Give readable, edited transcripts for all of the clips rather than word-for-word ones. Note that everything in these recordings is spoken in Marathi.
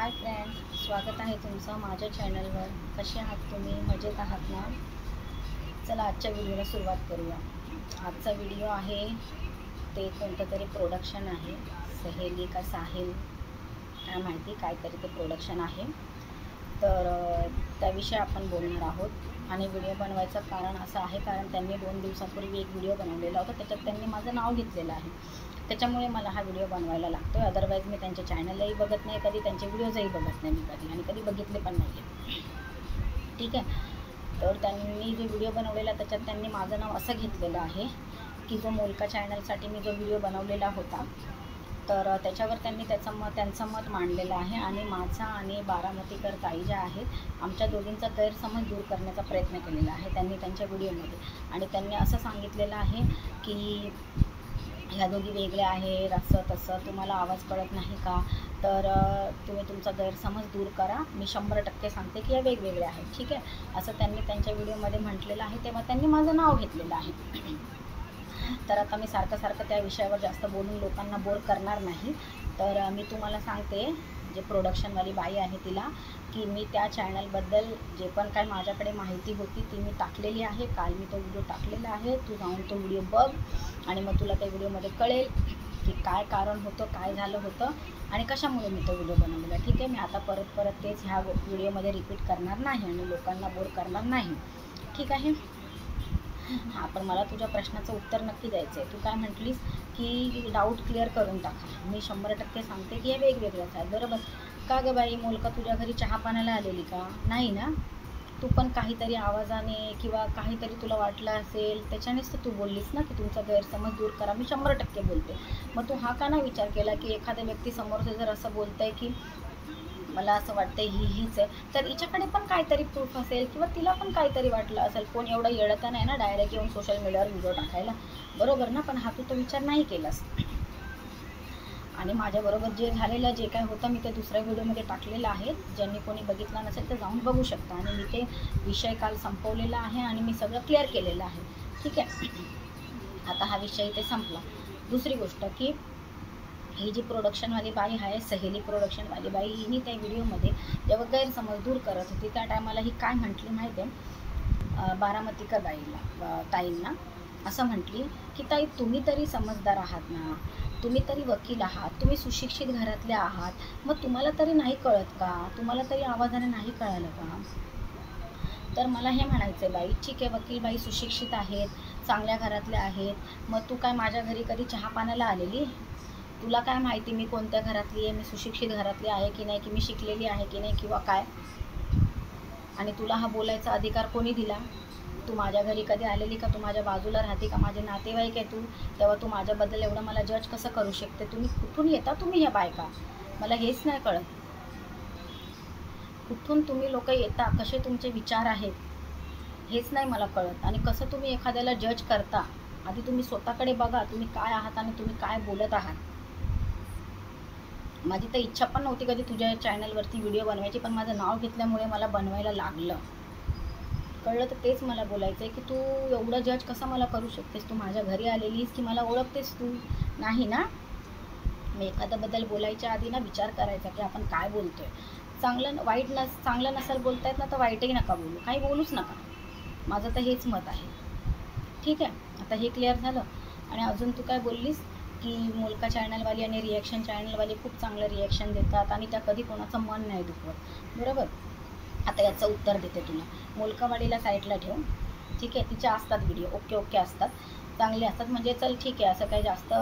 हाय फ्रेंड्स, स्वागत आहे तुमचं माझ्या चॅनलवर। कसे आहात तुम्ही? मजेत आहात ना? चला आजच्या व्हिडिओला सुरुवात करूया। आजचा व्हिडिओ आहे ते कोणतं तरी प्रोडक्शन आहे, सहेली का साहिल काय माहिती, काहीतरी ते प्रोडक्शन आहे। तर त्याविषयी आपण बोलणार आहोत। आणि व्हिडिओ बनवायचं कारण असं आहे कारण त्यांनी 2 दिवसांपूर्वी एक व्हिडिओ बनवलेला होता, त्याच्यात त्यांनी माझं नाव घेतलेलं आहे, त्याच्यामुळे मला हा व्हिडिओ बनवायला लागतो। अदरवाईज मी त्यांचे चॅनलही बघत नाही, कधी त्यांचे व्हिडिओजही बघत नाही मी कधी, आणि कधी बघितले पण नाही आहे, ठीक आहे। तर त्यांनी जो व्हिडिओ बनवलेला त्याच्यात त्यांनी माझं नाव असं घेतलेलं आहे की जो मोलका चॅनलसाठी मी जो व्हिडिओ बनवलेला होता तर त्याच्यावर त्यांनी त्यांचं मत मांडलेलं आहे। आणि माझा आणि बारामतीकर ताई ज्या आहेत आमच्या दोघींचा गैरसमज दूर करण्याचा प्रयत्न केलेला आहे त्यांनी त्यांच्या व्हिडिओमध्ये। आणि त्यांनी असं सांगितलेलं आहे की ह्या दोघी वेगळ्या आहेत, असं तसं, तुम्हाला आवाज कळत नाही का? तर तुम्ही तुमचा गैरसमज दूर करा, मी 100% सांगते की या वेगवेगळ्या आहेत, ठीक आहे, असं त्यांनी त्यांच्या व्हिडिओमध्ये म्हटलेलं आहे। तेव्हा त्यांनी माझं नाव घेतलेलं आहे। तर आता मी सारखं त्या विषयावर जास्त बोलून लोकांना बोर करणार नाही। तर मी तुम्हाला सांगते, जे प्रोडक्शनवाली बाई आहे तिला, की मी त्या चॅनलबद्दल जे पण काय माझ्याकडे माहिती होती ती मी टाकलेली आहे। काल मी तो व्हिडिओ टाकलेला आहे, तू जाऊन तो व्हिडिओ बघ आणि मग तुला त्या व्हिडिओमध्ये कळेल की काय कारण होतं, काय झालं होतं आणि कशामुळे मी तो व्हिडिओ बनवलेला, ठीक आहे। मी आता परत तेच ह्या व्हिडिओमध्ये रिपीट करणार नाही आणि लोकांना बोर करणार नाही, ठीक आहे। हां, पण मला तुझ्या प्रश्नाचं उत्तर नक्की द्यायचं आहे। तू काय म्हटलीस की डाऊट क्लिअर करून टाका, मी 100% सांगते की हे वेगवेगळ्याच आहेत, बरोबर का गं बाई? मोलका तुझ्या घरी चहा पाण्याला आलेली का? नाही ना? तू पण काहीतरी आवाजाने किंवा काहीतरी तुला वाटलं असेल त्याच्यानेच तर तू बोललीस ना की तुमचा गैरसमज दूर करा, मी 100% बोलते। मग तू हा का नाही विचार केला की एखाद्या व्यक्ती समोरचं जर असं बोलतं आहे की मला असं वाटतं हीच आहे, तर हिच्याकडे पण काहीतरी प्रूफ असेल किंवा तिला पण काहीतरी वाटलं असेल। कोण एवढं येडं तर नाही ना डायरेक्ट येऊन सोशल मीडियावर व्हिडिओ टाकायला, बरोबर ना? पण हा तू तो विचार नाही केलास। आणि माझ्याबरोबर जे झालेलं जे काय होतं मी ते दुसऱ्या व्हिडिओमध्ये टाकलेलं आहे, ज्यांनी कोणी बघितला नसेल तर जाऊन बघू शकता। आणि मी ते विषय काल संपवलेला आहे आणि मी सगळं क्लिअर केलेलं आहे, ठीक आहे। आता हा विषय इथे संपला। दुसरी गोष्ट की ही जी प्रोडक्शनवाली बाई आहे, सहेली प्रोडक्शनवाली बाई, हिने त्या व्हिडिओमध्ये जेव्हा गैरसमज दूर करत होती त्या टायमाला ही काय म्हटली माहिती आहे? बारामतीकर ताईंना असं म्हटली की ताई तुम्ही तरी समजदार आहात ना, तुम्ही तरी वकील आहात, तुम्ही सुशिक्षित घरातले आहात, मग तुम्हाला तरी नाही कळत का? तुम्हाला तरी आवाजाने नाही कळालं का? तर मला हे म्हणायचं आहे बाई, ठीक आहे, वकील बाई सुशिक्षित आहेत, चांगल्या घरातले आहेत, मग तू काय माझ्या घरी कधी चहा पाण्याला आलेली? तुला काय माहिती मी कोणत्या घरातली आहे, मी सुशिक्षित घरातली आहे की नाही, की मी शिकलेली आहे की नाही किंवा काय? आणि तुला हा बोलायचा अधिकार कोणी दिला? तू माझ्या घरी कधी आलेली का? तू माझ्या बाजूला राहते का? माझे नातेवाईक आहे तू, तेव्हा तू माझ्याबद्दल एवढं मला जज कसं करू शकते? तुम्ही कुठून येता तुम्ही ह्या बायका? मला हेच नाही कळत, कुठून तुम्ही लोक येता, कसे तुमचे विचार आहेत हेच नाही मला कळत। आणि कसं तुम्ही एखाद्याला जज करता, आधी तुम्ही स्वतःकडे बघा, तुम्ही काय आहात आणि तुम्ही काय बोलत आहात। माझी तर इच्छा पण नव्हती कधी तुझ्या चॅनलवरती व्हिडिओ बनवायची, पण माझं नाव घेतल्यामुळे मला बनवायला लागलं, कळलं? तर तेच मला बोलायचं आहे की तू एवढं जज कसं मला करू शकतेस? तू माझ्या घरी आलेलीस की मला ओळखतेस तू? नाही ना? मी एखाद्याबद्दल बोलायच्या आधी ना विचार करायचा की आपण काय बोलतोय। चांगलं नसेल बोलता येत ना तर वाईटही नका बोलू, काही बोलूच नका, माझं तर हेच मत आहे, ठीक आहे। आता हे क्लिअर झालं। आणि अजून तू काय बोललीस की मोलका चॅनलवाली आणि रिॲक्शन चॅनलवाली खूप चांगलं रिॲक्शन देतात आणि त्या कधी कोणाचं मन नाही दुखवत, बरोबर? आता याचं उत्तर देते तुला। मोलकावाडीला साईडला ठेव, ठीक आहे, तिच्या असतात व्हिडिओ, ओके असतात, चांगले असतात, म्हणजे चल ठीक आहे, असं काही जास्त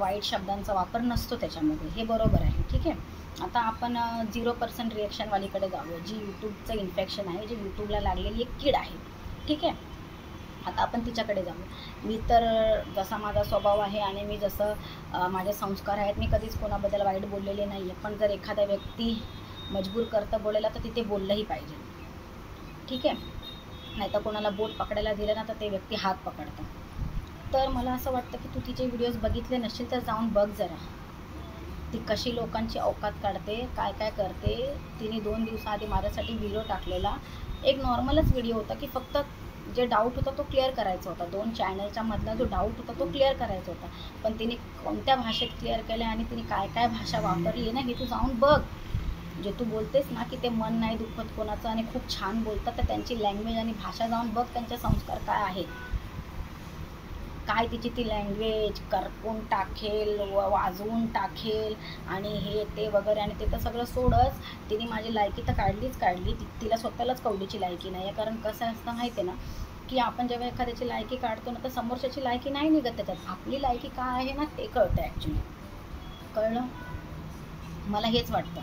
वाईट शब्दांचा वापर नसतो त्याच्यामध्ये, हे बरोबर आहे, ठीक आहे। आता आपण 0% रिॲक्शनवालीकडे जाऊया, जी यूट्यूबचं इन्फेक्शन आहे, जी यूट्यूबला लागलेली एक कीड आहे, ठीक आहे। आता आपण तिच्याकडे जाऊ। मी तर जसा माझा स्वभाव आहे आणि मी जसं माझे संस्कार आहेत, मी कधीच कोणाबद्दल वाईट बोललेले नाही आहे, पण जर एखादा व्यक्ती मजबूर करतं बोलायला तर तिथे बोललंही पाहिजे, ठीक आहे। नाही तर कोणाला बोट पकडायला दिलं ना तर ते व्यक्ती हात पकडतं। तर मला असं वाटतं की तू तिचे व्हिडिओज बघितले नसशील तर जाऊन बघ जरा, ती कशी लोकांची औकात काढते, काय काय करते। तिने 2 दिवसाआधी माझ्यासाठी व्हिडिओ टाकलेला, एक नॉर्मलच व्हिडिओ होता की फक्त जे डाऊट होता तो क्लिअर करायचा होता, 2 चॅनलच्या मधला जो डाऊट होता तो क्लिअर करायचा होता, पण तिने कोणत्या भाषेत क्लिअर केलं आणि तिने काय काय भाषा वापरली आहे ना हे तू जाऊन बघ, जे तू बोलतेस ना की ते मन नाही दुखत कोणाचं आणि खूप छान बोलतात, तर त्यांची लँग्वेज आणि भाषा जाऊन बघ, त्यांचे संस्कार काय आहेत, काय तिची ती लँग्वेज करपून टाकेल, वाजवून टाकेल आणि हे ते वगैरे. आणि ते तर सगळं सोडच, तिने माझी लायकी तर काढली, तिला स्वतःलाच कवडीची लायकी नाही आहे. कारण कसं असतं माहिती आहे ना, की आपण जेव्हा एखाद्याची लायकी काढतो ना, तर समोरच्याची लायकी नाही निघत त्याच्यात, आपली लायकी काय आहे ना ते कळतं ॲक्च्युली. कळलं? मला हेच वाटतं.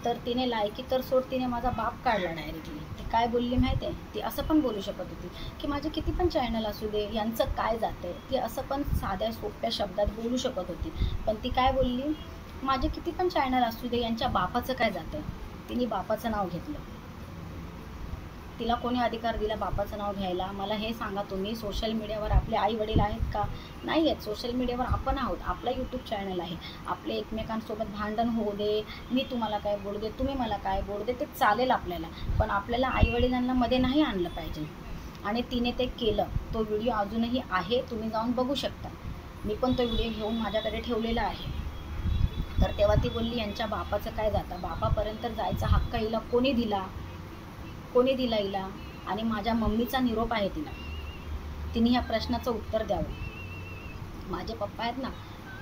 तर तिने लायकी तर सोड, तिने माझा बाप काढला डायरेक्टली. ती काय बोलली माहिती आहे, ती असं पण बोलू शकत होती की माझे किती पण चॅनल असू दे, यांचं काय जाते, ती असं पण साध्या सोप्या शब्दात बोलू शकत होती. पण ती काय बोलली, माझे किती पण चॅनल असू दे, यांच्या बापाचं काय जातं. तिने बापाचं नाव घेतलं. तिला कोणी अधिकार दिला बापाचं नाव घ्यायला? मला हे सांगा तुम्ही. सोशल मीडियावर आपले आई वडील आहेत का? नाही आहेत. सोशल मीडियावर आपण आहोत, आपला यूट्यूब चॅनल आहे. आपले एकमेकांसोबत भांडण होऊ दे, मी तुम्हाला काय बोलू दे, तुम्ही मला काय बोलू दे, ते चालेल आपल्याला, पण आपल्याला आईवडिलांना मध्ये नाही आणलं पाहिजे. आणि तिने ते केलं. तो व्हिडिओ अजूनही आहे, तुम्ही जाऊन बघू शकता. मी पण तो व्हिडिओ घेऊन माझ्याकडे ठेवलेला आहे. तर तेव्हा ती बोलली यांच्या बापाचं काय जातं, बापापर्यंत जायचा हक्क हिला कोणी दिला हिला? आणि माझ्या मम्मीचा निरोप आहे तिला, तिने ह्या प्रश्नाचं उत्तर द्यावं. माझे पप्पा आहेत ना,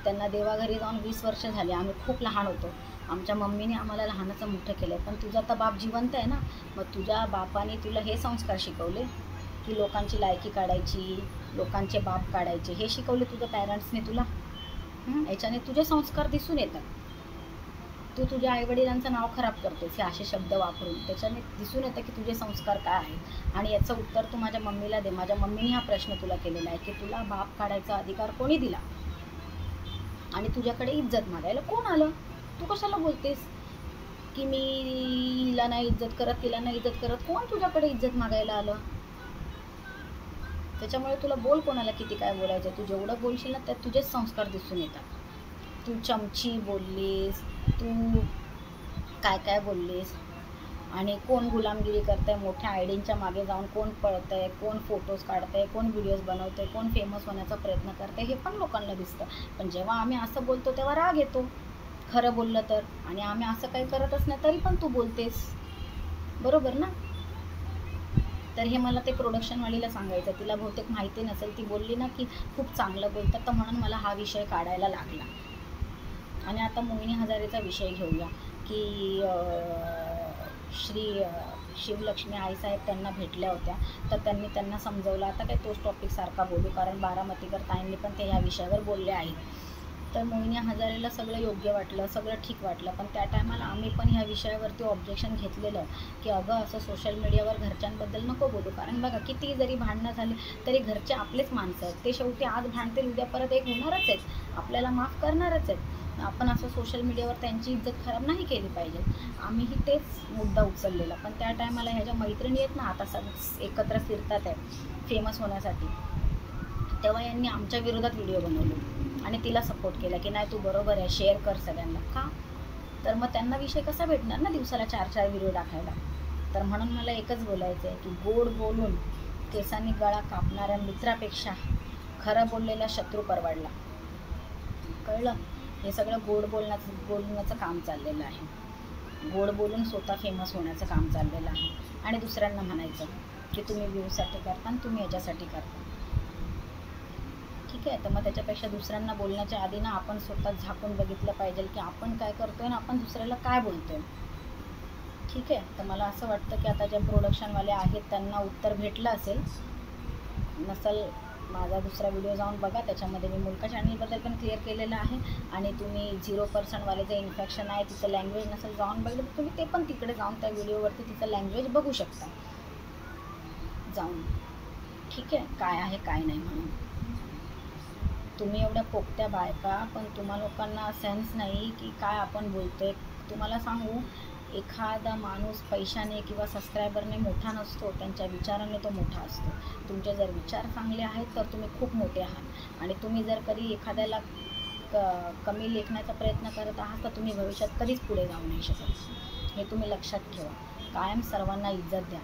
त्यांना देवाघरी जाऊन 20 वर्ष झाले. आम्ही खूप लहान होतो, आमच्या मम्मीने आम्हाला लहानाचं मोठं केलं. पण तुझा तर बाप जिवंत आहे ना, मग तुझ्या बापाने तुला हे संस्कार शिकवले की लोकांची लायकी काढायची, लोकांचे बाप काढायचे, हे शिकवले तुझ्या पॅरेंट्सने तुला? याच्याने तुझे संस्कार दिसून येतात. तू तुझ्या आईवडिलांचं नाव खराब करतेस हे असे शब्द वापरून, त्याच्याने दिसून येतं की तुझे संस्कार काय आहेत. आणि याचं उत्तर तू माझ्या मम्मीला दे. माझ्या मम्मीने हा प्रश्न तुला केलेला आहे की तुला बाप काढायचा अधिकार कोणी दिला, आणि तुझ्याकडे इज्जत मागायला कोण आलं? तू कशाला बोलतेस की मी हिला नाही इज्जत करत, तिला नाही इज्जत करत? कोण तुझ्याकडे इज्जत मागायला आलं? त्याच्यामुळे तुला बोल कोणाला किती काय बोलायचं, तू जेवढं बोलशील ना त्यात तुझेच संस्कार दिसून येतात. तू चमची बोललीस, तू काय काय बोललीस, आणि कोण गुलामगिरी करतंय, मोठ्या आयडींच्या मागे जाऊन कोण पळतंय, कोण फोटोज काढतंय, कोण व्हिडिओज बनवतंय, कोण फेमस होण्याचा प्रयत्न करतंय, हे पण लोकांना दिसतं. पण जेव्हा आम्ही असं बोलतो तेव्हा राग येतो, खरं बोललं तर. आणि आम्ही असं काही करतच नाही तरी पण तू बोलतेस, बरोबर ना? तर हे मला ते प्रोडक्शनवालीला सांगायचं. तिला बहुतेक माहिती नसेल, ती बोलली ना की खूप चांगलं बोलतात, तर म्हणून मला हा विषय काढायला लागला. आणि आता मोहिनी हजारेचा विषय घेऊया की श्री शिवलक्ष्मी आईसाहेब त्यांना भेटल्या होत्या, तर त्यांना समजवलं. आता काय तोच टॉपिक सारखा बोलू, कारण बारामतीकर ताईंनी पण ते ह्या विषयावर बोलले आहेत. तर मोहिनी हजारेला सगळं योग्य वाटलं, सगळं ठीक वाटलं, पण त्या टायमाला आम्ही पण ह्या विषयावरती ऑब्जेक्शन घेतलेलं की अगं असं सोशल मीडियावर घरच्यांबद्दल नको बोलू. कारण बघा, किती जरी भांडणं झाली तरी घरचे आपलेच माणसं आहेत, ते शेवटी आज भांडतील उद्या परत एक होणारच आहेत, आपल्याला माफ करणारच आहेत. आपण असं सोशल मीडियावर त्यांची इज्जत खराब नाही केली पाहिजे. आम्हीही तेच मुद्दा उचललेला. पण त्या टायमाला ह्या ज्या मैत्रिणी आहेत ना, आता सगळं एकत्र फिरतात आहे फेमस होण्यासाठी, तेव्हा यांनी आमच्या विरोधात व्हिडिओ बनवले आणि तिला सपोर्ट केला की नाही तू बरोबर आहे, शेअर कर सगळ्यांना. का? तर मग त्यांना विषय कसा भेटणार ना दिवसाला 4-4 व्हिडिओ टाकायला? तर म्हणून मला एकच बोलायचं आहे की गोड बोलून केसांनी गळा कापणाऱ्या मित्रापेक्षा खरं बोललेला शत्रू परवडला. कळलं? हे सगळं गोड बोलण्याचं काम चाललेलं आहे. गोड बोलून स्वतः फेमस होण्याचं काम चाललेलं आहे आणि दुसऱ्यांना म्हणायचं की तुम्ही व्ह्यूसाठी करता आणि तुम्ही याच्यासाठी करता. ठीक आहे, तर मग त्याच्यापेक्षा दुसऱ्यांना बोलण्याच्या आधी ना आपण स्वतः झाकून बघितलं पाहिजे की आपण काय करतोय ना आपण दुसऱ्याला काय बोलतोय. ठीक आहे, तर मला असं वाटतं की आता ज्या प्रोडक्शनवाले आहेत त्यांना उत्तर भेटलं असेल. नसेल माझा दुसरा व्हिडिओ जाऊन बघा, त्याच्यामध्ये मी मुलका चॅनलबद्दल पण क्लिअर केलेलं आहे. आणि तुम्ही 0% जे इन्फेक्शन आहे तिचं लँग्वेज नसेल जाऊन बघितलं तर तुम्ही ते पण तिकडे जाऊन त्या व्हिडिओवरती तिचं लँग्वेज बघू शकता जाऊन. ठीक आहे, काय आहे काय नाही म्हणून. तुम्ही एवढ्या पोकत्या बायका, पण तुम्हा लोकांना सेन्स नाही की काय आपण बोलतोय. तुम्हाला सांगू, एखादा माणूस पैशाने किंवा सबस्क्रायबरने मोठा नसतो, त्यांच्या विचाराने तो मोठा असतो. तुमचे जर विचार चांगले आहेत तर तुम्ही खूप मोठे आहात. आणि तुम्ही जर कधी एखाद्याला कमी लेखण्याचा प्रयत्न करत आहात तर तुम्ही भविष्यात कधीच पुढे जाऊ नाही शकत. हे तुम्ही लक्षात ठेवा. कायम सर्वांना इज्जत द्या.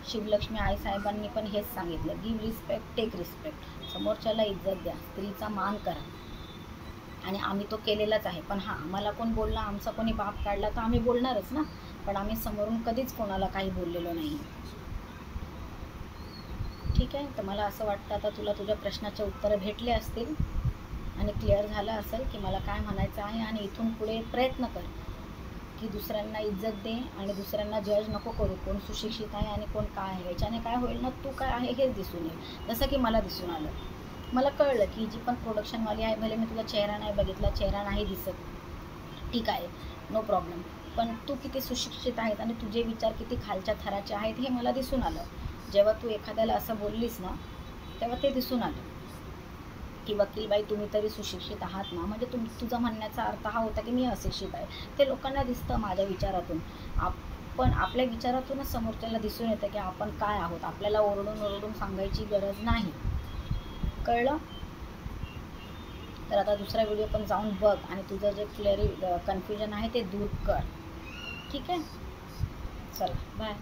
शिवलक्ष्मी आईसाहेबांनी पण हेच सांगितलं, गिव्ह रिस्पेक्ट, टेक रिस्पेक्ट. समोरच्याला इज्जत द्या, स्त्रीचा मान करा. आणि आम्ही तो केलेलाच आहे. पण हां, आम्हाला कोण बोलला, आमचा कोणी बाप काढला तर आम्ही बोलणारच ना, पण आम्ही समोरून कधीच कोणाला काही बोललेलो नाही. ठीक आहे. तर मला असं वाटतं आता तुला तुझ्या प्रश्नाचे उत्तरं भेटले असतील आणि क्लिअर झालं असेल की मला काय म्हणायचं आहे. आणि इथून पुढे प्रयत्न कर की दुसऱ्यांना इज्जत दे आणि दुसऱ्यांना जज नको करू, कोण सुशिक्षित आहे आणि कोण काय आहे. याच्याने काय होईल ना, तू काय आहे हेच दिसून येईल. जसं की मला दिसून आलं, मला कळलं की जी पण प्रोडक्शनवाली आहे, भले मी तुझा चेहरा नाही बघितला, चेहरा नाही दिसत, ठीक आहे, नो प्रॉब्लेम, पण तू किती सुशिक्षित आहेत आणि तुझे विचार किती खालच्या थराचे आहेत हे मला दिसून आलं. जेव्हा तू एखाद्याला असं बोललीस ना, तेव्हा ते दिसून आलं की वकीलबाई तुम्ही तरी सुशिक्षित आहात ना, म्हणजे तुझा म्हणण्याचा अर्थ हा होता की मी अशिक्षित आहे. ते लोकांना दिसतं माझ्या विचारातून. आपण आपल्या विचारातूनच समोरच्याला दिसून येतं की आपण काय आहोत. आपल्याला ओरडून ओरडून सांगायची गरज नाही. कळलं? तर आता दुसरा व्हिडिओ पण जाऊन बघ आणि तुझं जे कन्फ्युजन आहे ते दूर कर. ठीक आहे, चला बाय.